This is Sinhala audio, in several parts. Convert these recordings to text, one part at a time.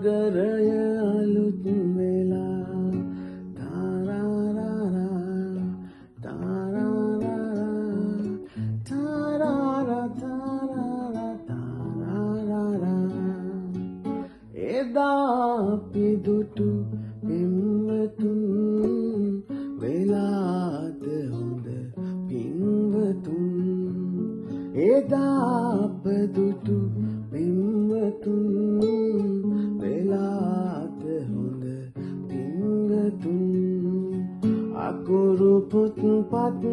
සාගරය අලුත් වෙලා තාරාරාරා තාරාරාරා තාරාරා තාරාරා තාරාරාරා එදා අපි දුටු පින්වතුන් වෙලාද හොඳ පින්වතුන් එදා අප දුටු පින්වතුන් වෙලාද හොඳ පින්වතුන් අකුරු පොත්පත්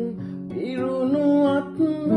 පිරුණු අත්ම